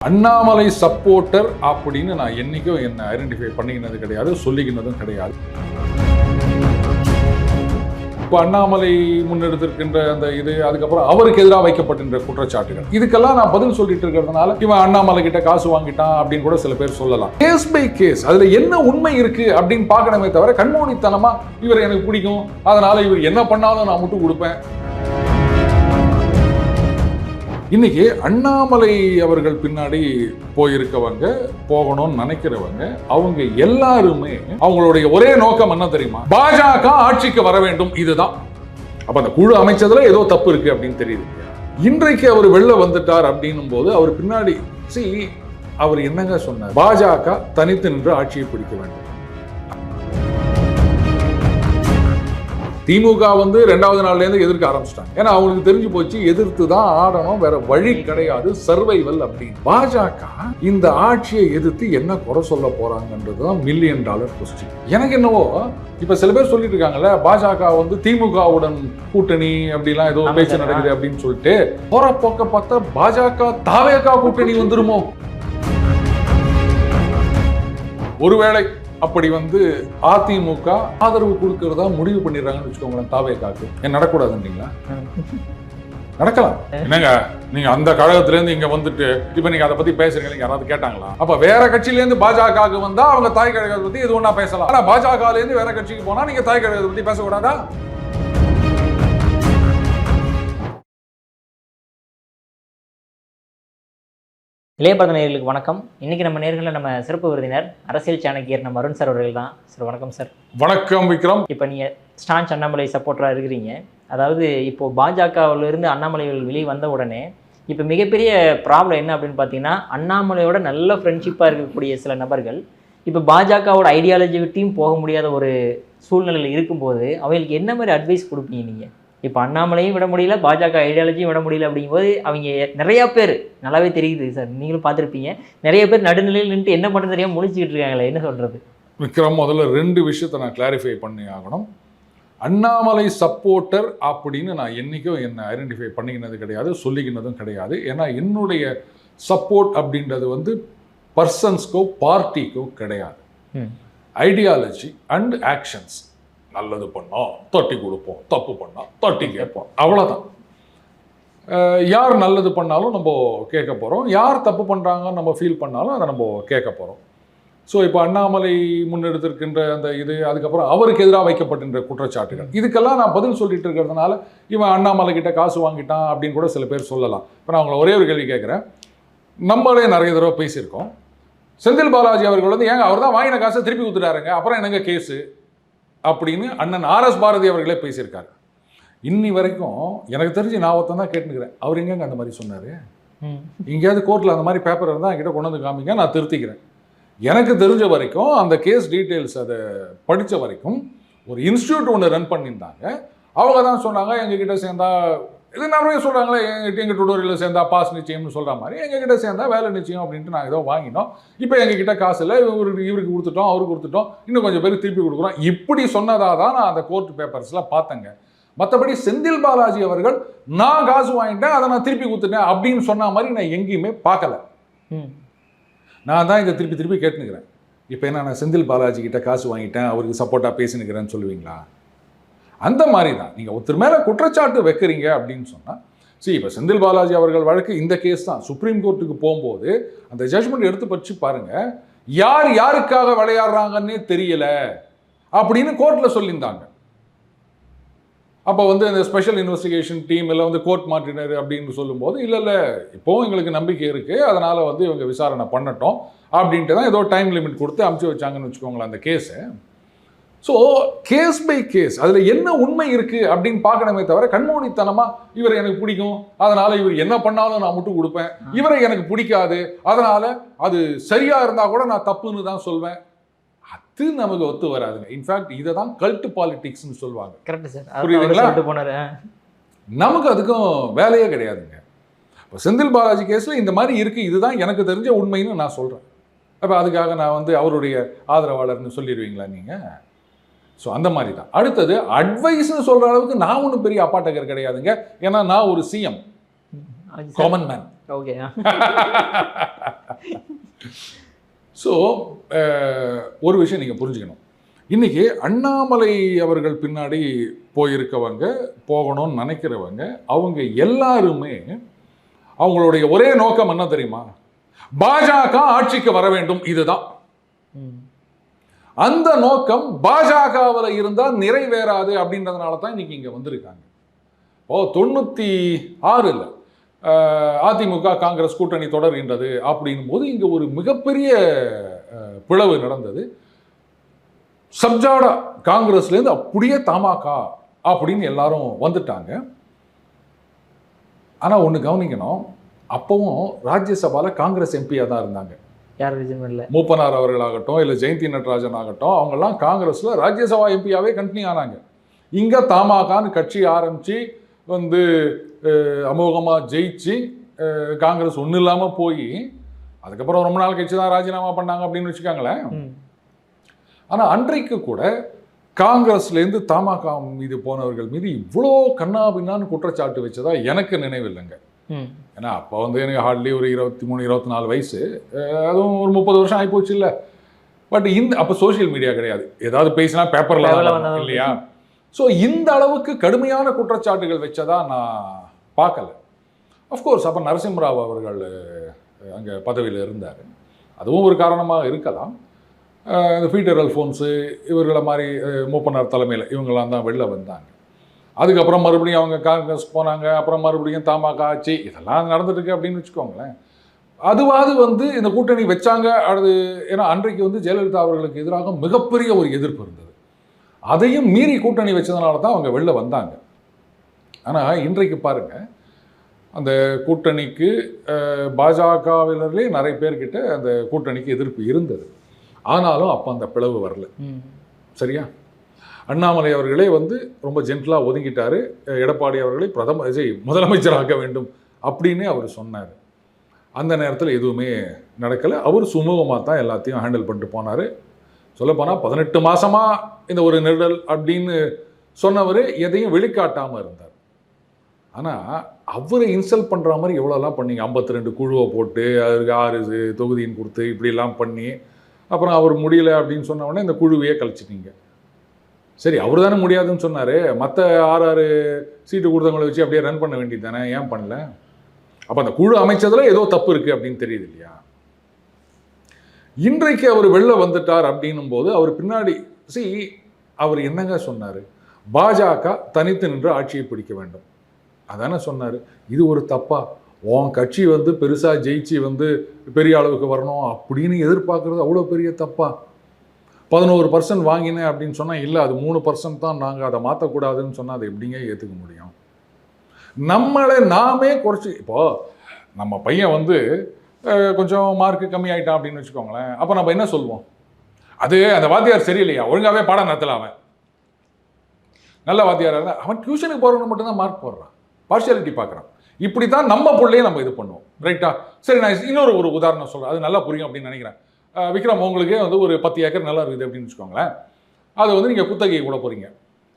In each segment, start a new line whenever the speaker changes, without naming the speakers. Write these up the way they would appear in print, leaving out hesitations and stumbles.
Annamalai supporter அப்படின்னு நான் என்னைக்கும் என்ன ஐடென்டிஃபை பண்ணிக்கினது கிடையாது, சொல்லிக்கினதும் கிடையாது. இப்போ அண்ணாமலை முன்னெடுத்திருக்கின்ற அந்த இது, அதுக்கப்புறம் அவருக்கு எதிராக வைக்கப்பட்டிருக்கிற குற்றச்சாட்டுகள், இதுக்கெல்லாம் நான் பதில் சொல்லிட்டு இருக்கிறதுனால இவன் அண்ணாமலை கிட்ட காசு வாங்கிட்டான் அப்படின்னு கூட சில பேர் சொல்லலாம். கேஸ் பை கேஸ் அதுல என்ன உண்மை இருக்கு அப்படின்னு பார்க்கணுமே தவிர கண்மூடித்தனமா இவர் எனக்கு பிடிக்கும் அதனால இவர் என்ன பண்ணாலும் நான் முட்டு கொடுப்பேன். இன்னைக்கு அண்ணாமலை அவர்கள் பின்னாடி போயிருக்கவங்க, போகணும்னு நினைக்கிறவங்க, அவங்க எல்லாருமே அவங்களுடைய ஒரே நோக்கம் என்ன தெரியுமா? பாஜக ஆட்சிக்கு வர வேண்டும். இதுதான். அப்ப அந்த குழு அமைச்சதுல ஏதோ தப்பு இருக்கு அப்படின்னு தெரியுது. இன்றைக்கு அவர் வெளில வந்துட்டார் அப்படின்னும் போது அவர் பின்னாடி அவர் என்னங்க சொன்னார்? பாஜக தனித்து நின்று ஆட்சியை பிடிக்க வேண்டும். திமுக வந்து 2வது நாள்ல இருந்து எதிர்க்க ஆரம்பிச்சிட்டாங்க. ஏன்னா அவங்களுக்கு தெரிஞ்சு போச்சு, எதிர்த்து தான் ஆடணும், வேற வழி கிடையாது, சர்வைவல் அப்படின்னு. பாஜக இந்த ஆட்சியை எதிர்த்து என்ன குறை சொல்ல போறாங்கன்றதுதான் $1 மில்லியன் கொஸ்டின். எனக்கு என்னவோ இப்ப சில பேர் சொல்லிட்டு இருக்காங்கல்ல, பாஜக வந்து திமுகவுடன் கூட்டணி அப்படிலாம் ஏதோ பேச்சு நடக்குது அப்படின்னு சொல்லிட்டு போற போக்க பார்த்தா பாஜக தாவேகா கூட்டணி வந்துருமோ? ஒருவேளை அப்படி வந்து அதிமுக ஆதரவு கொடுக்கறதா முடிவு பண்ணிடுறாங்கன்னு வச்சுக்கோங்களேன், தாவேகாக்கு ஏன் நடக்கூடாதுன்றீங்களா? நடக்கலாம். என்னங்க நீங்க அந்த கழகத்துல இருந்து இங்க வந்துட்டு இப்ப நீங்க அதை பத்தி பேசுறீங்க, யாராவது கேட்டாங்களா? அப்ப வேற கட்சியில இருந்து பாஜகவுக்கு வந்தா அவங்க தாய் கழகத்தை பத்தி எது ஒண்ணா பேசலாம். ஆனா பாஜகல இருந்து வேற கட்சிக்கு போனா நீங்க தாய் கழகத்தை பத்தி பேசக்கூடாதா?
இளையபாரத நேயர்களுக்கு வணக்கம். இன்னைக்கு நம்ம நேர்களில் நம்ம சிறப்பு விருந்தினர் அரசியல் சாணக்கியர் நம்ம அருண் சார் அவர்கள் தான். சார் வணக்கம் சார்.
வணக்கம் விக்ரம்.
இப்போ நீங்கள் ஸ்டான்ச் அண்ணாமலை சப்போர்ட்டராக இருக்கிறீங்க. அதாவது இப்போது பாஜகவிலிருந்து அண்ணாமலைகள் வெளியே வந்த உடனே இப்போ மிகப்பெரிய ப்ராப்ளம் என்ன அப்படின்னு பார்த்தீங்கன்னா, அண்ணாமலையோட நல்ல ஃப்ரெண்ட்ஷிப்பாக இருக்கக்கூடிய சில நபர்கள் இப்போ பாஜகவோட ஐடியாலஜி விட்டையும் போக முடியாத ஒரு சூழ்நிலையில் இருக்கும்போது அவங்களுக்கு என்ன மாதிரி அட்வைஸ் கொடுப்பீங்க நீங்கள்? இப்போ அண்ணாமலையும் விட முடியல, பாஜக ஐடியாலஜியும் விட முடியல அப்படிங்கும்போது அவங்க நிறையா பேர் நல்லாவே தெரியுது சார், நீங்களும் பார்த்துருப்பீங்க, நிறைய பேர் நடுநிலையில் நின்று என்ன பண்ணுறது தெரியாமல் முழிச்சுக்கிட்டு இருக்காங்களே, என்ன சொல்கிறது?
விக்ரம், முதல்ல 2 விஷயத்தை நான் கிளாரிஃபை பண்ணி ஆகணும். அண்ணாமலை சப்போர்ட்டர் அப்படின்னு நான் என்றைக்கும் என்னை ஐடென்டிஃபை பண்ணிக்கினது கிடையாது, சொல்லிக்கினதும் கிடையாது. ஏன்னா என்னுடைய சப்போர்ட் அப்படின்றது வந்து பர்சன்ஸ்க்கோ பார்ட்டிக்கோ கிடையாது. Ideology and actions. நல்லது பண்ணோம் தட்டி கொடுப்போம், தப்பு பண்ணோம் தட்டி கேட்போம், அவ்வளோதான். யார் நல்லது பண்ணாலும் நம்ம கேட்க போகிறோம், யார் தப்பு பண்ணுறாங்கன்னு நம்ம ஃபீல் பண்ணாலும் அதை நம்ம கேட்க போகிறோம். ஸோ இப்போ அண்ணாமலை முன்னெடுத்திருக்கின்ற அந்த இது, அதுக்கப்புறம் அவருக்கு எதிராக வைக்கப்பட்டிருக்கிற குற்றச்சாட்டுகள், இதுக்கெல்லாம் நான் பதில் சொல்லிட்டு இருக்கிறதுனால இவன் அண்ணாமலை கிட்ட காசு வாங்கிட்டான் அப்படின்னு கூட சில பேர் சொல்லலாம். இப்போ நான் அவங்கள ஒரே ஒரு கேள்வி கேட்குறேன். நம்மளே நிறைய தடவை பேசியிருக்கோம். செந்தில் பாலாஜி அவர்கள் வந்து ஏங்க அவர் தான் வாங்கின காசை திருப்பி கொடுத்துட்டாருங்க, அப்புறம் என்னங்க கேஸு அப்படின்னு அண்ணன் RS பாரதி அவர்களே பேசியிருக்காரு. இன்னி வரைக்கும் எனக்கு தெரிஞ்சு நான் ஒருத்தன் தான் கேட்டுக்கிறேன், அவர் எங்கேங்க அந்த மாதிரி சொன்னார்? எங்கேயாவது கோர்ட்டில் அந்த மாதிரி பேப்பர் இருந்தால் என்கிட்ட கொண்டு வந்து காமிங்க, நான் திருத்திக்கிறேன். எனக்கு தெரிஞ்ச வரைக்கும் அந்த கேஸ் டீட்டெயில்ஸ் அதை படித்த வரைக்கும் ஒரு இன்ஸ்டியூட் ஒன்று ரன் பண்ணியிருந்தாங்க. அவங்க தான் சொன்னாங்க, எங்ககிட்ட சேர்ந்தா இது நிறைய சொல்கிறாங்களே, எங்கள் டுடோரியலில் சேர்ந்தா பாஸ் நிச்சயம்னு சொல்கிற மாதிரி எங்ககிட்ட சேர்ந்தா வேலை நிச்சயம் அப்படின்ட்டு நாங்கள் ஏதோ வாங்கினோம், இப்போ எங்ககிட்ட காசு இல்லை, இவருக்கு கொடுத்துட்டோம், அவருக்கு கொடுத்துட்டோம், இன்னும் கொஞ்சம் பேர் திருப்பி கொடுக்குறோம், இப்படி சொன்னதாக தான் நான் அந்த கோர்ட் பேப்பர்ஸ்லாம் பார்த்தேங்க. மற்றபடி செந்தில் பாலாஜி அவர்கள் நான் காசு வாங்கிட்டேன் அதை நான் திருப்பி கொடுத்துட்டேன் அப்படின்னு சொன்ன மாதிரி நான் எங்கேயுமே பார்க்கல. நான் தான் இதை திருப்பி திருப்பி கேட்டுனுக்கிறேன். இப்போ என்ன, நான் செந்தில் பாலாஜி கிட்ட காசு வாங்கிட்டேன் அவருக்கு சப்போர்ட்டாக பேசினுக்கிறேன்னு சொல்லுவீங்களா? அந்த மாதிரி தான் நீங்கள் ஒருத்தர் மேலே குற்றச்சாட்டு வைக்கிறீங்க அப்படின்னு சொன்னால், இப்போ செந்தில் பாலாஜி அவர்கள் வழக்கு இந்த கேஸ் தான் சுப்ரீம் கோர்ட்டுக்கு போகும்போது அந்த ஜட்ஜ்மெண்ட் எடுத்து படிச்சு பாருங்கள், யார் யாருக்காக விளையாடுறாங்கன்னே தெரியல அப்படின்னு கோர்ட்டில் சொல்லியிருந்தாங்க. அப்போ வந்து அந்த ஸ்பெஷல் இன்வெஸ்டிகேஷன் டீம் இல்லை வந்து கோர்ட் மாற்றினர் அப்படின்னு சொல்லும்போது, இல்லை இப்போவும் எங்களுக்கு நம்பிக்கை இருக்குது, அதனால் வந்து இவங்க விசாரணை பண்ணட்டும் அப்படின்ட்டு தான் ஏதோ டைம் லிமிட் கொடுத்து அமுச்சு வச்சாங்கன்னு வச்சுக்கோங்களேன் அந்த கேஸை. ஸோ கேஸ் பை கேஸ் அதில் என்ன உண்மை இருக்குது அப்படின்னு பார்க்கணுமே தவிர கண்மூடித்தனமாக இவரை எனக்கு பிடிக்கும் அதனால் இவர் என்ன பண்ணாலும் நான் முட்டு கொடுப்பேன், இவரை எனக்கு பிடிக்காது அதனால் அது சரியாக இருந்தால் கூட நான் தப்புன்னு தான் சொல்வேன், அது நமக்கு ஒத்து வராதுங்க. இன்ஃபேக்ட் இதை தான் கல்ட் பாலிடிக்ஸ்னு சொல்லுவாங்க.
கரெக்ட் சார்,
புரியுதுங்களா? நமக்கு அதுக்கும் வேலையே கிடையாதுங்க. இப்போ செந்தில் பாலாஜி கேஸில் இந்த மாதிரி இருக்குது, இதுதான் எனக்கு தெரிஞ்ச உண்மைன்னு நான் சொல்கிறேன். அப்போ அதுக்காக நான் வந்து அவருடைய ஆதரவாளர்னு சொல்லிடுவீங்களா நீங்கள்? ஸோ அந்த மாதிரி தான். அடுத்தது அட்வைஸ்ன்னு சொல்கிற அளவுக்கு நான் ஒன்றும் பெரிய அப்பாட்டகர் கிடையாதுங்க. ஏன்னா நான் ஒரு CM, common man.
Okay.
So ஒரு விஷயம் நீங்கள் புரிஞ்சுக்கணும். இன்றைக்கி அண்ணாமலை அவர்கள் பின்னாடி போயிருக்கவங்க, போகணும்னு நினைக்கிறவங்க, அவங்க எல்லாருமே அவங்களுடைய ஒரே நோக்கம் என்ன தெரியுமா? பாஜக ஆட்சிக்கு வர வேண்டும். இதுதான் அந்த நோக்கம். பாஜகவில் இருந்தால் நிறைவேறாது அப்படின்றதுனால தான் இன்னைக்கு இங்கே வந்திருக்காங்க. 96 அதிமுக காங்கிரஸ் கூட்டணி தொடர்கின்றது அப்படின்னும் போது இங்கே ஒரு மிகப்பெரிய பிளவு நடந்தது. சப்ஜாடா காங்கிரஸ்லேருந்து அப்படியே தமாக அப்படின்னு எல்லாரும் வந்துட்டாங்க. ஆனால் ஒன்று கவனிக்கணும், அப்பவும் ராஜ்யசபாவில் காங்கிரஸ் எம்பியாக தான் இருந்தாங்க. மூப்பனார் அவர்களாகட்டும், இல்லை ஜெயந்தி நடராஜன் ஆகட்டும், அவங்கெல்லாம் காங்கிரஸில் ராஜ்யசபா எம்பியாவே கண்டினியூ ஆனாங்க. இங்கே தமாகான்னு கட்சி ஆரம்பித்து வந்து அமோகமாக ஜெயிச்சு காங்கிரஸ் ஒன்றும் இல்லாமல் போய் அதுக்கப்புறம் ரொம்ப நாள் கட்சி தான் ராஜினாமா பண்ணாங்க அப்படின்னு வச்சுக்காங்களேன். ஆனால் அன்றைக்கு கூட காங்கிரஸ்லேருந்து தமாக மீது போனவர்கள் மீது இவ்வளோ கண்ணாபின்னான்னு குற்றச்சாட்டு வச்சதா எனக்கு நினைவில்லைங்க. ஏன்னா அப்போ வந்து எனக்கு ஹார்ட்லி ஒரு 23-24 வயசு, அதுவும் ஒரு 30 வருஷம் ஆகிப்போச்சு இல்லை. பட் அப்போ சோஷியல் மீடியா கிடையாது, ஏதாவது பேசினா பேப்பரில் இல்லையா? ஸோ இந்த அளவுக்கு கடுமையான குற்றச்சாட்டுகள் வச்சதா நான் பார்க்கல. அஃப்கோர்ஸ் அப்போ நரசிம்மராவ் அவர்கள் அங்கே பதவியில் இருந்தார், அதுவும் ஒரு காரணமாக இருக்கலாம். இந்த பீட்டர் அல்ஃபோன்ஸு இவர்களை மாதிரி மூப்பனார் தலைமையில் இவங்கெல்லாம் தான் வெளில வந்தாங்க. அதுக்கப்புறம் மறுபடியும் அவங்க காங்கிரஸ் போனாங்க, அப்புறம் மறுபடியும் தமாக ஆச்சு, இதெல்லாம் நடந்துட்டுருக்கு அப்படின்னு வச்சுக்கோங்களேன். அதுவாது வந்து இந்த கூட்டணி வச்சாங்க. அது ஏன்னா அன்றைக்கு வந்து ஜெயலலிதா அவர்களுக்கு எதிராக மிகப்பெரிய ஒரு எதிர்ப்பு இருந்தது. அதையும் மீறி கூட்டணி வச்சதுனால தான் அவங்க வெளில வந்தாங்க. ஆனால் இன்றைக்கு பாருங்கள், அந்த கூட்டணிக்கு பாஜகவினர்லேயே நிறைய பேர்கிட்ட அந்த கூட்டணிக்கு எதிர்ப்பு இருந்தது. ஆனாலும் அப்போ அந்த பிளவு வரல. சரியா? அண்ணாமலை அவர்களே வந்து ரொம்ப ஜென்டலாக ஒதுங்கிட்டார். எடப்பாடி அவர்களை முதலமைச்சராக்க வேண்டும் அப்படின்னு அவர் சொன்னார். அந்த நேரத்தில் எதுவுமே நடக்கலை. அவர் சுமூகமாக தான் எல்லாத்தையும் ஹேண்டில் பண்ணிட்டு போனார். சொல்லப்போனால் 18 மாதமாக இந்த ஒரு நெருடல் அப்படின்னு சொன்னவர் எதையும் வெளிக்காட்டாமல் இருந்தார். ஆனால் அவரை இன்சல்ட் பண்ணுற மாதிரி எவ்வளோலாம் பண்ணீங்க. 52 குழுவை போட்டு அதுக்கு 6 தொகுதின்னு கொடுத்து இப்படிலாம் பண்ணி அப்புறம் அவர் முடியலை அப்படின்னு சொன்ன உடனே இந்த குழுவையே கழிச்சிட்டீங்க. சரி, அவர் தானே முடியாதுன்னு சொன்னார், மற்ற 6 சீட்டு கொடுத்தவங்களை வச்சு அப்படியே ரன் பண்ண வேண்டியது தானே, ஏன் பண்ணல? அப்போ அந்த குழு அமைச்சதில் ஏதோ தப்பு இருக்குது அப்படின்னு தெரியுது இல்லையா? இன்றைக்கு அவர் வெளில வந்துட்டார் அப்படின்னும் போது அவர் பின்னாடி அவர் என்னங்க சொன்னார்? பாஜக தனித்து நின்று ஆட்சியை பிடிக்க வேண்டும் அதானே சொன்னார். இது ஒரு தப்பா? உன் கட்சி வந்து பெருசாக ஜெயிச்சு வந்து பெரிய அளவுக்கு வரணும் அப்படின்னு எதிர்பார்க்குறது அவ்வளோ பெரிய தப்பா? 11% வாங்கினேன் அப்படின்னு சொன்னால் இல்லை, அது 3% தான், நாங்கள் அதை மாற்றக்கூடாதுன்னு சொன்னால் அதை எப்படிங்க ஏற்றுக்க முடியும்? நம்மளை நாமே குறைச்சி, இப்போது நம்ம பையன் வந்து கொஞ்சம் மார்க்கு கம்மி ஆகிட்டான் அப்படின்னு வச்சுக்கோங்களேன், அப்போ நம்ம என்ன சொல்லுவோம்? அது அந்த வாத்தியார் சரியில்லையா, ஒழுங்காகவே பாடம் நடத்தல, அவன் நல்ல வாத்தியாராக இருந்தால் அவன் டியூஷனுக்கு போகிறவங்க மட்டும்தான் மார்க் போடுறான், பார்ஷியாலிட்டி பார்க்குறான். இப்படி தான் நம்ம பிள்ளையே நம்ம இது பண்ணுவோம், ரைட்டா? சரி, நான் இன்னொரு ஒரு உதாரணம் சொல்கிறேன், அது நல்லா புரியும் அப்படின்னு நினைக்கிறேன். விக்ரம், உங்களுக்கே வந்து ஒரு 10 ஏக்கர் நல்லா இருக்குது அப்படின்னு வச்சுக்கோங்களேன். அதை வந்து நீங்கள் குத்தகையை கூட போகிறீங்க.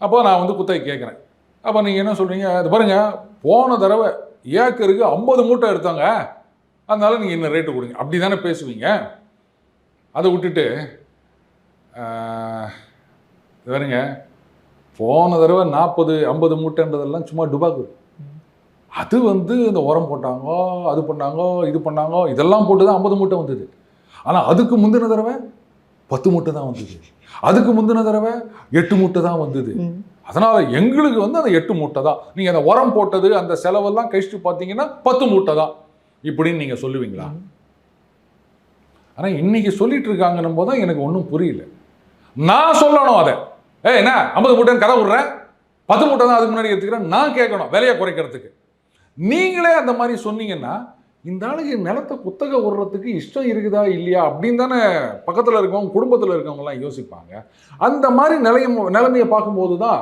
அப்போ நான் வந்து குத்தகை கேட்குறேன். அப்போ நீங்கள் என்ன சொல்கிறீங்க? அது பாருங்கள், போன தடவை ஏக்கருக்கு 50 மூட்டை எடுத்தாங்க, அதனால நீங்கள் இன்னும் ரேட்டு கொடுங்க, அப்படி தானே பேசுவீங்க. அதை விட்டுட்டு பாருங்க, போன தடவை 40-50 மூட்டைன்றதெல்லாம் சும்மா டுபாக்கு. அது வந்து இந்த உரம் போட்டாங்க, அது பண்ணாங்க, இது பண்ணாங்க, இதெல்லாம் போட்டு தான் 50 மூட்டை வந்தது. ஆனால் அதுக்கு முந்தின தடவை 10 மூட்டை தான் வந்தது, அதுக்கு முந்தின தடவை 8 மூட்டை தான் வந்தது. அதனால் எங்களுக்கு வந்து அந்த 8 மூட்டை தான், நீங்கள் அந்த உரம் போட்டது அந்த செலவெல்லாம் கழிச்சு பார்த்தீங்கன்னா 10 மூட்டை தான் இப்படின்னு நீங்கள் சொல்லுவீங்களா? ஆனால் இன்னைக்கு சொல்லிட்டு இருக்காங்கன்னும் போது தான் எனக்கு ஒன்றும் புரியல. நான் சொல்லணும் அதை, என்ன 50 மூட்டைன்னு கதை விட்றேன், 10 மூட்டை தான் அதுக்கு முன்னாடி எடுத்துக்கிறேன், நான் கேட்கணும் விலையை குறைக்கிறதுக்கு. நீங்களே அந்த மாதிரி சொன்னீங்கன்னா இந்த ஆளுக்கு நிலத்தை குத்தகை விடுறதுக்கு இஷ்டம் இருக்குதா இல்லையா அப்படின்னு தானே பக்கத்தில் இருக்கவங்க, குடும்பத்தில் இருக்கவங்கலாம் யோசிப்பாங்க. அந்த மாதிரி நிலைமையை பார்க்கும்போது தான்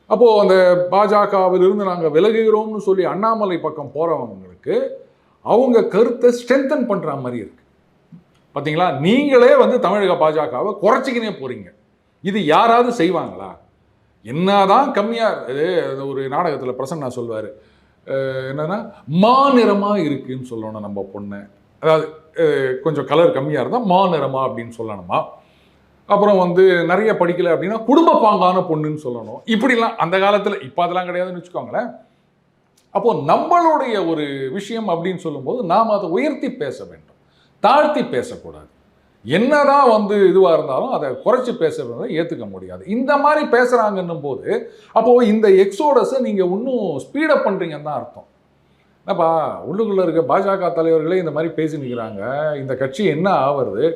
அப்போது அந்த பாஜகவிலிருந்து நாங்கள் விலகுகிறோம்னு சொல்லி அண்ணாமலை பக்கம் போகிறவங்களுக்கு அவங்க கருத்தை ஸ்ட்ரென்தன் பண்ணுற மாதிரி இருக்குது. பார்த்தீங்களா? நீங்களே வந்து தமிழக பாஜகவை குறைச்சிக்கினே போகிறீங்க. இது யாராவது செய்வாங்களா? என்னதான் கம்மியாக, ஒரு நாடகத்தில் பிரசன்னா சொல்வார், என்னன்னா மாநிறமா இருக்குன்னு சொல்லணும் நம்ம பொண்ணு. அதாவது கொஞ்சம் கலர் கம்மியாக இருந்தால் மாநிறமா அப்படின்னு சொல்லணுமா. அப்புறம் வந்து நிறைய படிக்கலை அப்படின்னா குடும்ப பாங்கான பொண்ணுன்னு சொல்லணும். இப்படிலாம் அந்த காலத்தில், இப்போ அதெல்லாம் கிடையாதுன்னு வச்சுக்கோங்களேன். அப்போ நம்மளுடைய ஒரு விஷயம் அப்படின்னு சொல்லும்போது நாம் அதை உயர்த்தி பேச வேண்டும், தாழ்த்தி பேசக்கூடாது. என்னதான் வந்து இதுவாக இருந்தாலும் அதை குறைச்சி பேசுறதை ஏற்றுக்க முடியாது. இந்த மாதிரி பேசுகிறாங்கன்னும் போது அப்போது இந்த எக்ஸோடஸை நீங்கள் இன்னும் ஸ்பீடப் பண்ணுறீங்கன்னு தான் அர்த்தம். என்னப்பா உள்ளுக்குள்ளே இருக்க பாஜக தலைவர்களே இந்த மாதிரி பேசி நிற்கிறாங்க, இந்த கட்சி என்ன ஆவறது,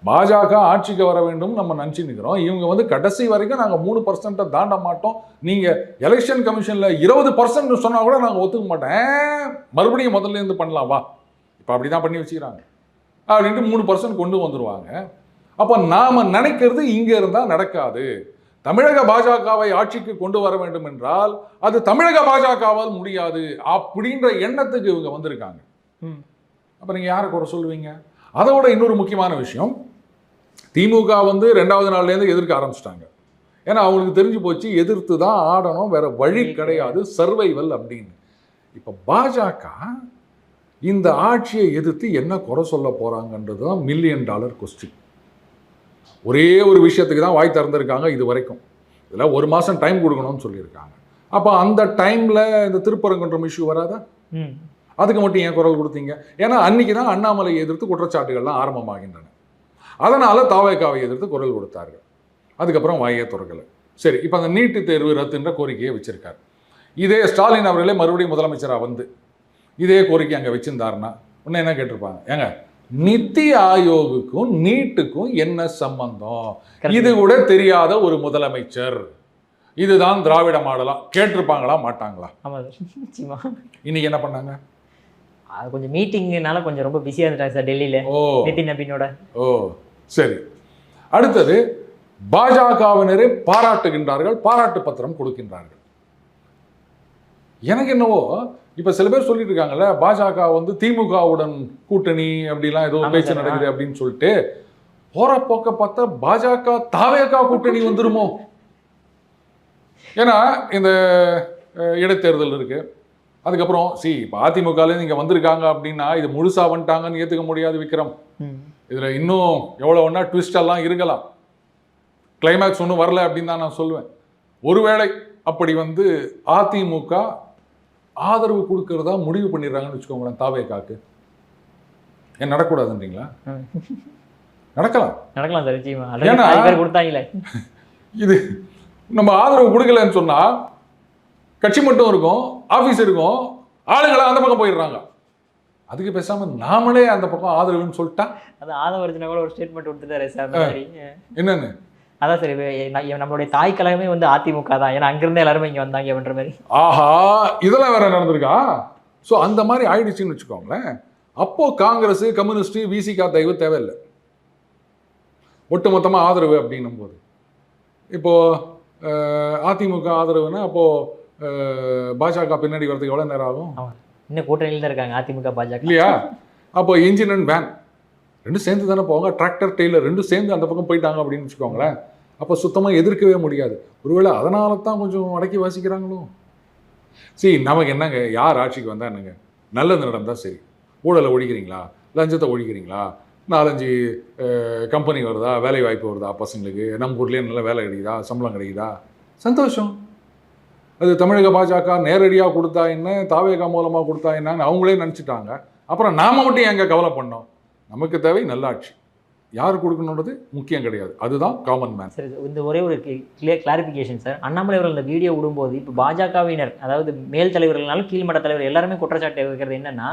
பாஜக ஆட்சிக்கு வர வேண்டும் நம்ம நினச்சி நிற்கிறோம், இவங்க வந்து கடைசி வரைக்கும் நாங்கள் 3% தாண்ட மாட்டோம், நீங்கள் எலெக்ஷன் கமிஷனில் 20% சொன்னால் கூட நாங்கள் ஒத்துக்க மாட்டேன், மறுபடியும் முதல்ல இருந்து பண்ணலாம் வா, இப்போ அப்படி தான் பண்ணி வச்சுக்கிறாங்க அப்படின்ட்டு 3% கொண்டு வந்துடுவாங்க. அப்போ நாம் நினைக்கிறது இங்கே இருந்தால் நடக்காது. தமிழக பாஜகவை ஆட்சிக்கு கொண்டு வர வேண்டும் என்றால் அது தமிழக பாஜகவால் முடியாது அப்படின்ற எண்ணத்துக்கு இவங்க வந்திருக்காங்க. அப்போ நீங்கள் யாரை குறை சொல்லுவீங்க? அதோட இன்னொரு முக்கியமான விஷயம், திமுக வந்து 2வது நாள்லேருந்து எதிர்க்க ஆரம்பிச்சிட்டாங்க. ஏன்னா அவங்களுக்கு தெரிஞ்சு போச்சு எதிர்த்து தான் ஆடணும், வேற வழி கிடையாது, சர்வைவல் அப்படின்னு. இப்போ பாஜக இந்த ஆட்சியை எதிர்த்து என்ன குறை சொல்ல போறாங்கன்றது தான் $1 மில்லியன் கொஸ்டின். ஒரே ஒரு விஷயத்துக்கு தான் வாய் திறந்திருக்காங்க இது வரைக்கும். இதில் 1 மாதம் டைம் கொடுக்கணும்னு சொல்லியிருக்காங்க. அப்போ அந்த டைமில் இந்த திருப்பரங்குன்றம் இஷ்யூ வராதா? அதுக்கு மட்டும் ஏன் குரல் கொடுத்தீங்க? ஏன்னா அன்னைக்கு தான் அண்ணாமலையை எதிர்த்து குற்றச்சாட்டுகள்லாம் ஆரம்பமாகின்றன. அதனால் தாவேகாவை எதிர்த்து குரல் கொடுத்தார்கள். அதுக்கப்புறம் வாயே துறக்கலை. சரி, இப்போ அந்த நீட்டு தேர்வு ரத்துன்ற கோரிக்கையை வச்சிருக்காரு. இதே ஸ்டாலின் அவர்களே மறுபடியும் முதலமைச்சராக வந்து இதே கோரிக்கை அங்கே வச்சிருந்தாருன்னா இன்னும் என்ன கேட்டிருப்பாங்க, ஏங்க நித்தி ஆயோகுக்கும் நீட்டுக்கும் என்ன சம்பந்தம், இது கூட தெரியாத ஒரு முதலமைச்சர், இதுதான் திராவிட மாடலா கேட்டிருப்பாங்களா மாட்டாங்களா? இன்னைக்கு என்ன பண்ணாங்க?
அது கொஞ்சம் மீட்டிங்னால கொஞ்சம் ரொம்ப பிஸியாக இருந்துட்டாங்க சார் டெல்லியில். நிதின் நபீனோட.
சரி, அடுத்தது பாஜகவினரே பாராட்டுகின்றார்கள், பாராட்டு பத்திரம் கொடுக்கின்றார்கள். எனக்கு என்னவோ இப்போ சில பேர் சொல்லிட்டு இருக்காங்கல்ல, பாஜக வந்து திமுகவுடன் கூட்டணி அப்படிலாம் ஏதோ பேச்சு நடக்குது அப்படின்னு சொல்லிட்டு, போற போக்க பார்த்தா பாஜக தாவேகா கூட்டணி வந்துருமோ? ஏன்னா இந்த இடைத்தேர்தல் இருக்கு, அதுக்கப்புறம் இப்போ அதிமுகலேருந்து இங்கே வந்திருக்காங்க அப்படின்னா இது முழுசா வந்துட்டாங்கன்னு ஏற்றுக்க முடியாது விக்ரம். இதில் இன்னும் எவ்வளோ ஒன்றா ட்விஸ்ட் எல்லாம் இருக்கலாம், கிளைமேக்ஸ் ஒன்றும் வரல அப்படின்னு தான் நான் சொல்லுவேன். ஒருவேளை அப்படி வந்து அதிமுக ஆதரவு கொடுக்கறதா முடிவு பண்ணிடுறாங்கன்னு வச்சுக்கோங்களேன் தாவேகாக்கு, ஏன் நடக்கூடாதுன்றீங்களா? நடக்கலாம்
சார், கொடுத்தாங்களே.
இது நம்ம ஆதரவு கொடுக்கலன்னு சொன்னா கட்சி மட்டும் இருக்கும், ஆபீஸ் இருக்கும், ஆளுங்களா அந்த பக்கம் போயிடுறாங்க. அதுக்கு பேசாம நாமளே அந்த பக்கம் ஆதரவுன்னு சொல்லிட்டா,
அது ஆதவர்ஜனா கூட ஒரு ஸ்டேட்மெண்ட் கொடுத்துட்டாரு சார்.
என்னன்னு?
அதான் சரி, நம்மளுடைய தாய் கழகமே வந்து அதிமுக தான், ஏன்னா அங்கிருந்து எல்லாருமே இங்கே வந்தாங்க அப்படின்ற மாதிரி.
ஆஹா, இதெல்லாம் வேற நடந்திருக்கா? ஸோ அந்த மாதிரி ஆயிடுச்சுன்னு வச்சுக்கோங்களேன். அப்போ காங்கிரஸ், கம்யூனிஸ்ட், விசிகா தயவு தேவையில்லை, ஒட்டுமொத்தமாக ஆதரவு அப்படின்னும் போது. இப்போ அதிமுக ஆதரவுன்னா அப்போ பாஜக பின்னாடி வரதுக்கு எவ்வளோ நேரம் ஆகும்?
இன்னும் கூட்டணியில் தான் இருக்காங்க அதிமுக பாஜக
இல்லையா? அப்போ இன்ஜின் அண்ட் வேன் ரெண்டும் சேர்ந்து தானே போவாங்க, டிராக்டர் டெய்லர் ரெண்டும் சேர்ந்து அந்த பக்கம் போயிட்டாங்க அப்படின்னு வச்சுக்கோங்களேன். அப்போ சுத்தமாக எதிர்க்கவே முடியாது. ஒருவேளை அதனால தான் கொஞ்சம் அடக்கி வாசிக்கிறாங்களோ? நமக்கு என்னங்க, யார் ஆட்சிக்கு வந்தால் என்னங்க, நல்லது நடந்தால் சரி. ஊழலை ஒழிக்கிறீங்களா, லஞ்சத்தை ஒழிக்கிறீங்களா, 4-5 கம்பெனி வருதா, வேலை வாய்ப்பு வருதா பசங்களுக்கு, நம்ம ஊர்லேயே நல்ல வேலை கிடைக்குதா, சம்பளம் கிடைக்குதா, சந்தோஷம். அது தமிழக பாஜக நேரடியாக கொடுத்தா என்ன, தாவேகா மூலமாக கொடுத்தா என்னன்னு அவங்களே நினச்சிட்டாங்க. அப்புறம் நாம் மட்டும் எங்கே கவலை பண்ணோம்? நமக்கு தேவை நல்லாட்சி, யார் கொடுக்கணுன்றது முக்கியம் கிடையாது, அதுதான் காமன் மேன்.
சரி, இந்த ஒரே ஒரு கிளாரிஃபிகேஷன் சார். அண்ணாமலை அவர்கள் இந்த வீடியோ விடும்போது இப்போ பாஜகவினர், அதாவது மேல் தலைவர்கள்னாலும் கீழ்மட்ட தலைவர் எல்லாருமே குற்றச்சாட்டு வைக்கிறது என்னன்னா,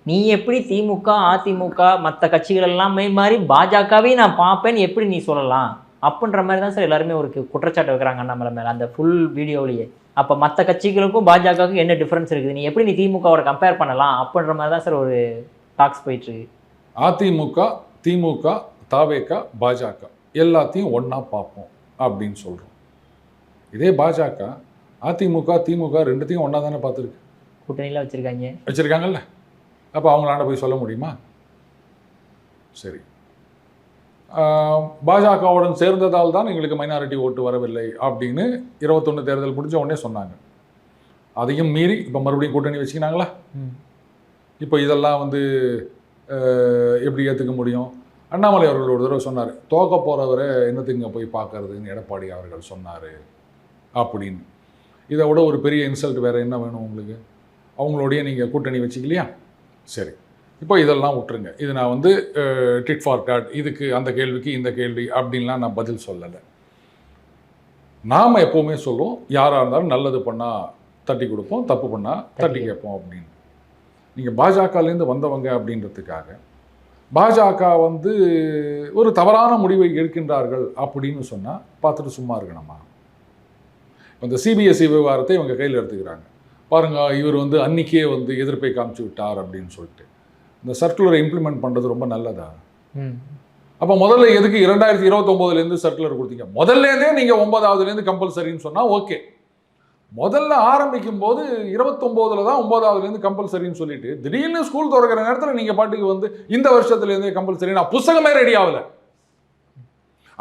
நீ எப்படி திமுக அதிமுக மற்ற கட்சிகள் எல்லாமே மாதிரி பாஜகவே நான் பார்ப்பேன்னு எப்படி நீ சொல்லலாம் அப்படின்ற மாதிரி தான் சார் எல்லாருமே ஒரு குற்றச்சாட்டு வைக்கிறாங்க அண்ணாமலை மேலே அந்த ஃபுல் வீடியோவிலேயே. அப்போ மற்ற கட்சிகளுக்கும் பாஜகவுக்கும் என்ன டிஃப்ரென்ஸ் இருக்குது, நீ எப்படி நீ திமுகவோட கம்பேர் பண்ணலாம் அப்படின்ற மாதிரி தான் சார் ஒரு டாக்ஸ் போயிட்டுருக்கு.
அதிமுக, திமுக, தாவேகா, பாஜக எல்லாத்தையும் ஒன்றா பார்ப்போம் அப்படின்னு சொல்கிறோம். இதே பாஜக அதிமுக திமுக ரெண்டுத்தையும் ஒன்றா தானே பார்த்துருக்கு,
கூட்டணியில் வச்சுருக்காங்கல்ல.
அப்போ அவங்களாண்ட போய் சொல்ல முடியுமா? சரி, பாஜகவுடன் சேர்ந்ததால் தான் எங்களுக்கு மைனாரிட்டி ஓட்டு வரவில்லை அப்படின்னு 21 தேர்தல் முடிஞ்ச உடனே சொன்னாங்க. அதையும் மீறி இப்போ மறுபடியும் கூட்டணி வச்சுக்கினாங்களா? இப்போ இதெல்லாம் வந்து எப்படி ஏற்றுக்க முடியும்? அண்ணாமலை அவர்கள் ஒரு தடவை சொன்னார், தோக்க போகிறவரை என்னத்துங்க போய் பார்க்கறதுன்னு எடப்பாடி அவர்கள் சொன்னார் அப்படின்னு. இதை விட ஒரு பெரிய இன்சல்ட் வேறு என்ன வேணும் உங்களுக்கு? அவங்களோடைய நீங்கள் கூட்டணி வச்சுக்கலையா? சரி, இப்போ இதெல்லாம் விட்டுருங்க. இது நான் வந்து டிட் ஃபார் டாட், இதுக்கு அந்த கேள்விக்கு இந்த கேள்வி அப்படின்லாம் நான் பதில் சொல்லலை. நாம் எப்போவுமே சொல்லுவோம், யாராக இருந்தாலும் நல்லது பண்ணால் தட்டி கொடுப்போம், தப்பு பண்ணால் தட்டி கேட்போம் அப்படின்னு. நீங்கள் பாஜகலேருந்து வந்தவங்க அப்படின்றதுக்காக பாஜக வந்து ஒரு தவறான முடிவை எடுக்கின்றார்கள் அப்படின்னு சொன்னால் பார்த்துட்டு சும்மா இருக்கணுமா? இந்த சிபிஎஸ்சி விவகாரத்தை இவங்க கையில் எடுத்துக்கிறாங்க. பாருங்கள், இவர் வந்து அன்றைக்கே வந்து எதிர்ப்பை காமிச்சு விட்டார் அப்படின்னு சொல்லிட்டு இந்த சர்க்குலரை இம்ப்ளிமெண்ட் பண்ணுறது ரொம்ப நல்லதா? அப்போ முதல்ல எதுக்கு 2029 சர்க்குலர் கொடுத்தீங்க? முதல்லேருந்தே நீங்கள் 9ஆவதுலேருந்து கம்பல்சரின்னு சொன்னால் ஓகே. முதல்ல ஆரம்பிக்கும் போது 29 தான் 9ஆவதுலேருந்து கம்பல்சரின்னு சொல்லிட்டு திடீர்னு ஸ்கூல் திறக்கிற நேரத்தில் நீங்கள் பாட்டுக்கு வந்து இந்த வருஷத்துலேருந்தே கம்பல்சரி. நான் புத்தகமே ரெடி ஆகலை.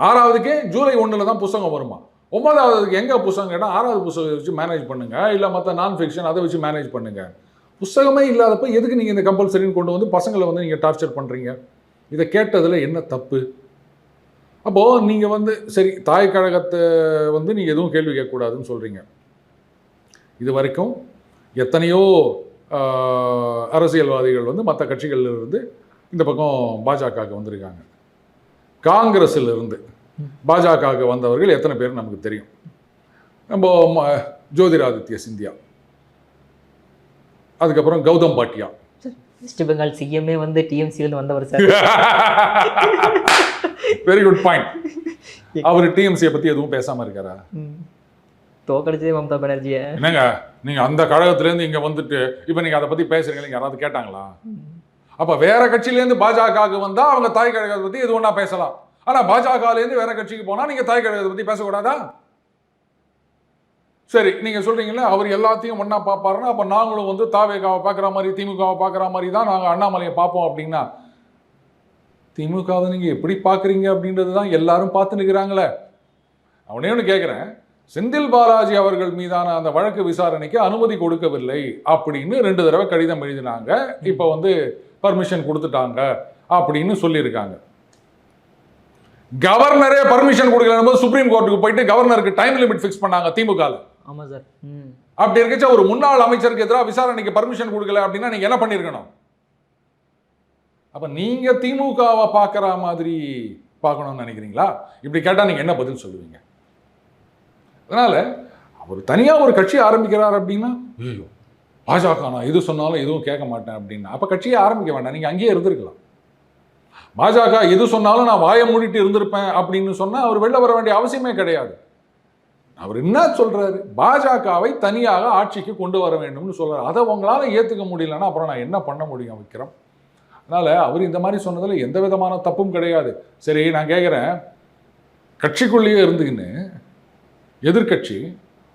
6ஆவதுக்கே ஜூலை 1 தான் புத்தகம் வருமா? 9ஆவதுக்கு எங்கே புத்தகம் கேட்டால் 6ஆவது புத்தகம் வச்சு மேனேஜ் பண்ணுங்க, இல்லை மற்ற நான் ஃபிக்ஷன் அதை வச்சு மேனேஜ் பண்ணுங்க. புத்தகமே இல்லாதப்ப எதுக்கு நீங்கள் இந்த கம்பல்சரின்னு கொண்டு வந்து பசங்களை வந்து நீங்கள் டார்ச்சர் பண்ணுறீங்க? இதை கேட்டதில் என்ன தப்பு? அப்போது நீங்கள் வந்து சரி, தாய் கழகத்தை வந்து நீங்கள் எதுவும் கேள்வி கேட்கக்கூடாதுன்னு சொல்கிறீங்க. இது வரைக்கும் எத்தனையோ அரசியல்வாதிகள் வந்து மற்ற கட்சிகளிலிருந்து இந்த பக்கம் பாஜகவுக்கு வந்திருக்காங்க. காங்கிரஸில் இருந்து பாஜகவுக்கு வந்தவர்கள் எத்தனை பேர் நமக்கு தெரியும். நம்ம ஜோதிராதித்ய சிந்தியா, அதுக்கப்புறம் கௌதம் பாட்டியா.
வெஸ்ட் பெங்கால் சிஎம்ஏ வந்து டிஎம்சியில் வந்தவர் சார்.
Very good point. அவர் டிஎம்சியை பற்றி எதுவும் பேசாமல் இருக்காரா?
தோக்கடிச்சதே மம்தா பானர்ஜியை.
என்னங்க நீங்கள் அந்த கழகத்துலேருந்து இங்கே வந்துட்டு இப்போ நீங்கள் அதை பற்றி பேசுகிறீங்க, யாராவது கேட்டாங்களா? அப்போ வேற கட்சியிலேருந்து பாஜகவுக்கு வந்தால் அவங்க தாய் கழகத்தை பற்றி எது ஒன்றா பேசலாம். ஆனால் பாஜகலேருந்து வேற கட்சிக்கு போனால் நீங்கள் தாய் கழகத்தை பற்றி பேசக்கூடாதா? சரி, நீங்கள் சொல்கிறீங்களே அவர் எல்லாத்தையும் ஒன்றா பார்ப்பாருன்னா, அப்போ நாங்களும் வந்து தாவேகாவை பார்க்குற மாதிரி திமுகவை பார்க்குற மாதிரி தான் நாங்கள் அண்ணாமலையை பார்ப்போம் அப்படின்னா, திமுகவை நீங்கள் எப்படி பார்க்குறீங்க அப்படின்றது தான் எல்லாரும் பார்த்து நிற்கிறாங்களே. அவனே ஒன்று கேட்குறேன், செந்தில் பாலாஜி அவர்கள் மீதான அந்த வழக்கு விசாரணைக்கு அனுமதி கொடுக்கவில்லை அப்படின்னு 2 தடவை கடிதம் எழுதினாங்க. இப்போ வந்து பர்மிஷன் கொடுத்துட்டாங்க அப்படின்னு சொல்லியிருக்காங்க. கவர்னரே பர்மிஷன் கொடுக்கலன்னு போது சுப்ரீம் கோர்ட்டுக்கு போயிட்டு கவர்னருக்கு டைம் லிமிட் ஃபிக்ஸ் பண்ணாங்க திமுக.
ஆமா சார்.
அப்படி இருக்கச்ச ஒரு முன்னாள் அமைச்சருக்கு எதிராக விசாரணைக்கு பர்மிஷன் கொடுக்கல அப்படின்னா நீங்க என்ன பண்ணிருக்கணும்? அப்ப நீங்க திமுகவை பார்க்குற மாதிரி பார்க்கணும்னு நினைக்கிறீங்களா? இப்படி கேட்டா நீங்க என்ன பதில் சொல்லுவீங்க? அதனால அவர் தனியா ஒரு கட்சி ஆரம்பிக்கிறார் அப்படின்னா, ஐயோ பாஜக நான் எது சொன்னாலும் எதுவும் கேட்க மாட்டேன் அப்படின்னா, அப்ப கட்சியை ஆரம்பிக்க வேண்டாம், நீங்க அங்கேயே இருந்திருக்கலாம். பாஜக எது சொன்னாலும் நான் வாயை மூடிட்டு இருந்திருப்பேன் அப்படின்னு சொன்னா அவர் வெளில வர வேண்டிய அவசியமே கிடையாது. அவர் என்ன சொல்றாரு? பாஜகவை தனியாக ஆட்சிக்கு கொண்டு வர வேண்டும்னு சொல்றாரு. அதை உங்களால ஏத்துக்க முடியலன்னா அப்புறம் நான் என்ன பண்ண முடியும் விக்ரம்? அதனால அவர் இந்த மாதிரி சொன்னதுல எந்த விதமான தப்பும் கிடையாது. சரி, நான் கேட்குறேன், கட்சிக்குள்ளேயே இருந்துக்கின்னு எதிர்கட்சி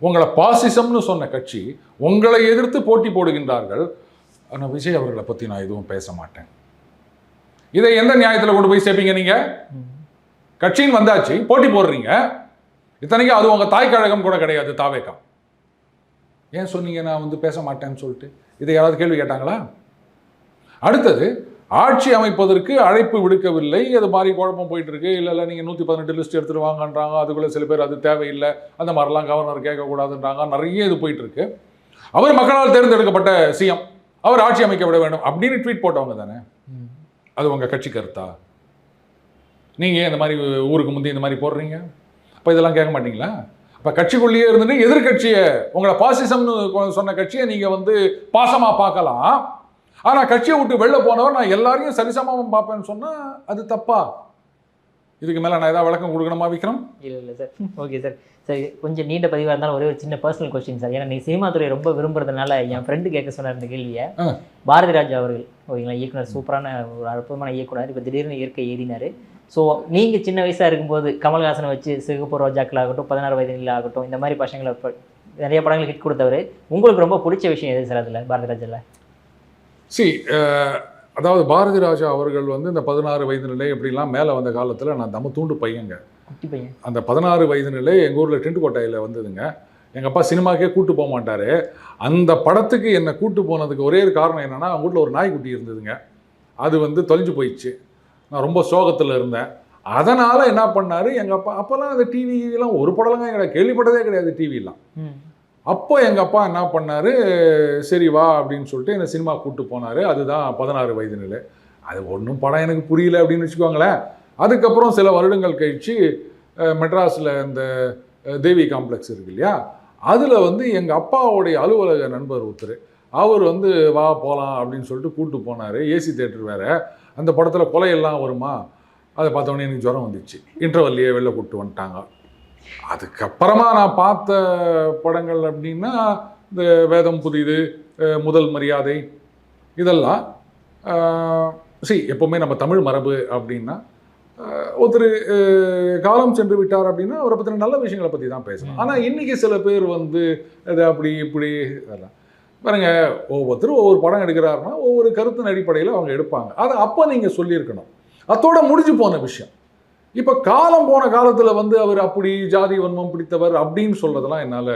உங்களை பாசிசம்னு சொன்ன கட்சி உங்களை எதிர்த்து போட்டி போடுகின்றார்கள். ஆனால் விஜய் அவர்களை பற்றி நான் எதுவும் பேச மாட்டேன். இதை எந்த நியாயத்தில் கொண்டு போய் சேர்ப்பீங்க? நீங்கள் கட்சின்னு வந்தாச்சு, போட்டி போடுறீங்க. இத்தனைக்கும் அது உங்கள் தாய் கழகம் கூட கிடையாது, தாவேகா. ஏன் சொன்னீங்க நான் வந்து பேச மாட்டேன்னு சொல்லிட்டு? இதை யாராவது கேள்வி கேட்டாங்களா? அடுத்தது, ஆட்சி அமைப்பதற்கு அழைப்பு விடுக்கவில்லை, அது மாதிரி குழப்பம் போயிட்டு இருக்கு. இல்லை நீங்கள் 118 லிஸ்ட் எடுத்துட்டு வாங்கன்றாங்க. அதுக்குள்ளே சில பேர் அது தேவையில்லை, அந்த மாதிரிலாம் கவர்னர் கேட்கக்கூடாதுன்றாங்க. நிறைய இது போயிட்டு இருக்கு. அவர் மக்களால் தேர்ந்தெடுக்கப்பட்ட சிஎம், அவர் ஆட்சி அமைக்க விட வேண்டும் அப்படின்னு ட்வீட் போட்டவங்க தானே. அது உங்கள் கட்சி கருத்தா? நீங்கள் இந்த மாதிரி ஊருக்கு முந்தி இந்த மாதிரி போடுறீங்க. அப்போ இதெல்லாம் கேட்க மாட்டீங்களா? அப்போ கட்சிக்குள்ளேயே இருந்துட்டு எதிர்கட்சியை, உங்களை பாசிசம்னு சொன்ன கட்சியை நீங்கள் வந்து பாசமாக பார்க்கலாம். ஆனால் கட்சியை விட்டு வெளில போனவர் நான் எல்லாரையும் சரிசமமாக பார்ப்பேன்னு சொன்னால் அது தப்பா? இதுக்கு மேலே நான் ஏதாவது விளக்கம் கொடுக்கணுமா விக்ரம்?
இல்லை சார். Okay sir. சரி, கொஞ்சம் நீண்ட பதிவாக இருந்தாலும் ஒரே ஒரு சின்ன பர்சனல் கொஸ்டின் சார். ஏன்னா நீங்கள் சினிமா துறையை ரொம்ப விரும்புறதுனால என் ஃப்ரெண்டு கேட்க சொன்னார் இந்த கேள்வியை. பாரதி ராஜா அவர்கள், ஓகேங்களா, இயக்குனர், சூப்பரான ஒரு அற்புதமான இயக்குனர். இப்போ திடீர்னு இயற்கை எழுதினார். ஸோ நீங்கள் சின்ன வயசாக இருக்கும்போது கமல்ஹாசனை வச்சு சிகப்பு ரோஜாக்கள் ஆகட்டும், 16 வயதில் ஆகட்டும், இந்த மாதிரி பசங்களை நிறைய படங்கள் ஹிட் கொடுத்தவர். உங்களுக்கு ரொம்ப பிடிச்ச விஷயம் எது சார் அதில், பாரதி ராஜாவில்?
அதாவது பாரதி ராஜா அவர்கள் வந்து இந்த 16 வயது நிலை எப்படிலாம் மேலே வந்த காலத்தில் நான் தம்ம தூண்டு பையங்க.
குட்டி பையன்.
அந்த 16 வயது நிலை எங்கள் ஊரில் டென்ட் கோட்டையில் வந்ததுங்க. எங்கள் அப்பா சினிமாக்கே கூட்டு போக மாட்டார். அந்த படத்துக்கு என்னை கூட்டு போனதுக்கு ஒரே ஒரு காரணம் என்னென்னா, அவங்க வீட்டில் ஒரு நாய்க்குட்டி இருந்ததுங்க. அது வந்து தொலைஞ்சு போயிடுச்சு. நான் ரொம்ப சோகத்தில் இருந்தேன். அதனால் என்ன பண்ணார் எங்கள் அப்பா, அப்போல்லாம் அந்த டிவிலாம் ஒரு படம்லாம் கிடையாது, கேள்விப்பட்டதே கிடையாது டிவிலாம். அப்போ எங்கள் அப்பா என்ன பண்ணார், சரி வா அப்படின்னு சொல்லிட்டு என்னை சினிமா கூப்பிட்டு போனார். அதுதான் 16 வயது நிலை. அது ஒன்றும் படம் எனக்கு புரியல அப்படின்னு வச்சுக்கோங்களேன். அதுக்கப்புறம் சில வருடங்கள் கழித்து மெட்ராஸில் இந்த தேவி காம்ப்ளெக்ஸ் இருக்கு இல்லையா, அதில் வந்து எங்கள் அப்பாவுடைய அலுவலக நண்பர் ஒருத்தர், அவர் வந்து வா போகலாம் அப்படின்னு சொல்லிட்டு கூப்பிட்டு போனார். ஏசி தேட்டர் வேறு. அந்த படத்தில் கொலையெல்லாம் வருமா, அதை பார்த்தோன்னே எனக்கு ஜுரம் வந்துச்சு. இன்டர்வல்லையே வெளில கூப்பிட்டு வந்துட்டாங்க. அதுக்கப்புறமா நான் பார்த்த படங்கள் அப்படின்னா இந்த வேதம் புதிது, முதல் மரியாதை, இதெல்லாம் எப்போவுமே நம்ம தமிழ் மரபு அப்படின்னா ஒருத்தர் காலம் சென்று விட்டார் அப்படின்னா அவரை பற்றின நல்ல விஷயங்களை பற்றி தான் பேசணும். ஆனால் இன்றைக்கி சில பேர் வந்து அது அப்படி இப்படி இதெல்லாம் பாருங்க, ஒவ்வொருத்தரும் ஒவ்வொரு படம் எடுக்கிறாருன்னா ஒவ்வொரு கருத்தின் அடிப்படையில் அவங்க எடுப்பாங்க. அதை அப்போ நீங்கள் சொல்லியிருக்கணும். அதோட முடிஞ்சு போன விஷயம். இப்போ காலம் போன காலத்தில் வந்து அவர் அப்படி ஜாதி வன்மம் பிடித்தவர் அப்படின்னு சொல்கிறதெல்லாம் என்னால்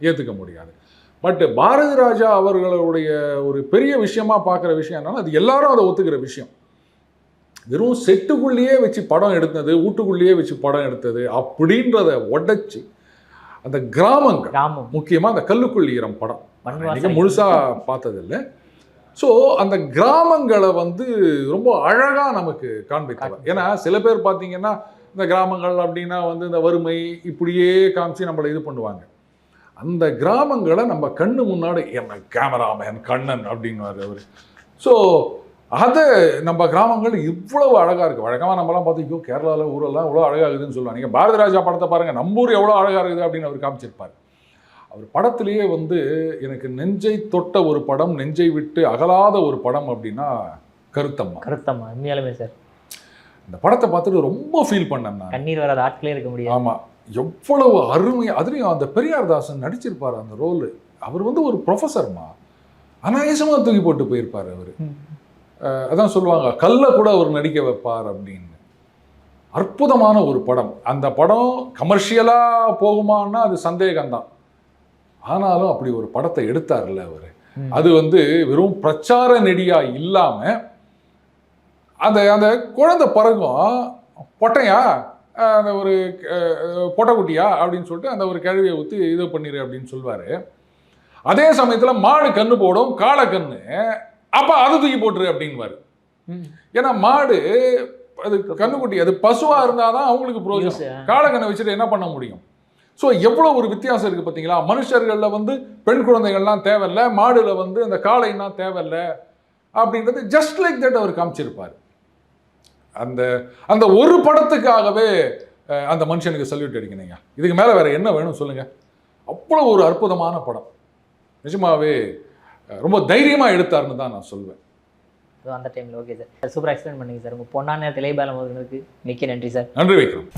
ஏற்றுக்க முடியாது. பட் பாரதி ராஜா அவர்களுடைய ஒரு பெரிய விஷயமா பார்க்குற விஷயம் என்னன்னா, அது எல்லாரும் அதை ஒத்துக்கிற விஷயம். வெறும் செட்டுக்குள்ளேயே வச்சு படம் எடுத்தது, வீட்டுக்குள்ளேயே வச்சு படம் எடுத்தது அப்படின்றத உடைச்சி அந்த கிராமங்கள், முக்கியமாக அந்த கல்லுக்குள் ஈரம் படம் முழுசாக பார்த்ததில்லை. ஸோ அந்த கிராமங்களை வந்து ரொம்ப அழகாக நமக்கு காண்பித்தவர். ஏன்னா சில பேர் பார்த்தீங்கன்னா இந்த கிராமங்கள் அப்படின்னா வந்து இந்த வறுமை இப்படியே காமிச்சு நம்மளை இது பண்ணுவாங்க. அந்த கிராமங்களை நம்ம கண்ணு முன்னாடி என்ன கேமராமேன் கண்ணன் அப்படின்வார் அவர். ஸோ அதை நம்ம கிராமங்கள் இவ்வளவு அழகாக இருக்குது. வழக்கமாக நம்மலாம் பார்த்து ஐயோ கேரளாவில் ஊரெல்லாம் இவ்வளோ அழகாகுதுன்னு சொல்லுவாங்க. நீங்கள் பாரதி ராஜா படத்தை பாருங்கள், நம்ம ஊர் எவ்வளோ அழகாக இருக்குது அப்படின்னு அவர் காமிச்சிருப்பார். அவர் படத்திலேயே வந்து எனக்கு நெஞ்சை தொட்ட ஒரு படம், நெஞ்சை விட்டு அகலாத ஒரு படம் அப்படின்னா கருத்தம்மா.
கருத்தம்மா உண்மையாலுமே சார்
இந்த படத்தை பார்த்துட்டு ரொம்ப ஃபீல் பண்ணேன் நான்.
கண்ணீர் வராத ஆட்களே இருக்க முடியும். ஆமாம்,
எவ்வளவு அருமை. அதுலேயும் அந்த பெரியார் தாசன் நடிச்சிருப்பார் அந்த ரோலு. அவர் வந்து ஒரு ப்ரொஃபஸர்மா, அனாயசமாக தூக்கி போட்டு போயிருப்பார் அவர். அதான் சொல்லுவாங்க கல்லை கூட அவர் நடிக்க வைப்பார் அப்படின்னு. அற்புதமான ஒரு படம். அந்த படம் கமர்ஷியலாக போகுமான்னா அது சந்தேகம்தான். ஆனாலும் அப்படி ஒரு படத்தை எடுத்தார்ல அவர். அது வந்து வெறும் பிரச்சார நெடியா இல்லாமல் அந்த அந்த குழந்தை பறக்கும் பொட்டையா அந்த ஒரு பொட்டைக்குட்டியா அப்படின்னு சொல்லிட்டு அந்த ஒரு கிழவியை ஊற்றி இது பண்ணிடு அப்படின்னு சொல்லுவார். அதே சமயத்தில் மாடு கண்ணு போடும், காளை கண்ணு, அப்போ அது தூக்கி போட்டுரு அப்படின்வார். ஏன்னா மாடு அது கண்ணுக்குட்டி, அது பசுவாக இருந்தால் தான் அவங்களுக்கு பிரோஜனம். காளை கண்ணை வச்சுட்டு என்ன பண்ண முடியும்? ஸோ எவ்வளோ ஒரு வித்தியாசம் இருக்குது பார்த்தீங்களா? மனுஷர்களில் வந்து பெண் குழந்தைகள்லாம் தேவையில்லை, மாடுல வந்து அந்த காளைன்னா தேவையில்லை அப்படின்றது ஜஸ்ட் லைக் தட் அவர் காமிச்சிருப்பார். அந்த அந்த ஒரு படத்துக்காகவே அந்த மனுஷனுக்கு சல்யூட் அடிக்கணுங்க. இதுக்கு மேலே வேறு என்ன வேணும் சொல்லுங்கள்? அவ்வளோ ஒரு அற்புதமான படம். நிஜமாவே ரொம்ப தைரியமாக எடுத்தார்னு தான் நான் சொல்வேன்.
அந்த டைமில் ஓகே சார், சூப்பராக எக்ஸ்பிளைன் பண்ணுங்க சார். உங்கள் பொண்ணான நேரத்தில் இளையபாலம் அவர்களுக்கு மிக்க நன்றி சார்.
நன்றி வைக்கிறோம்.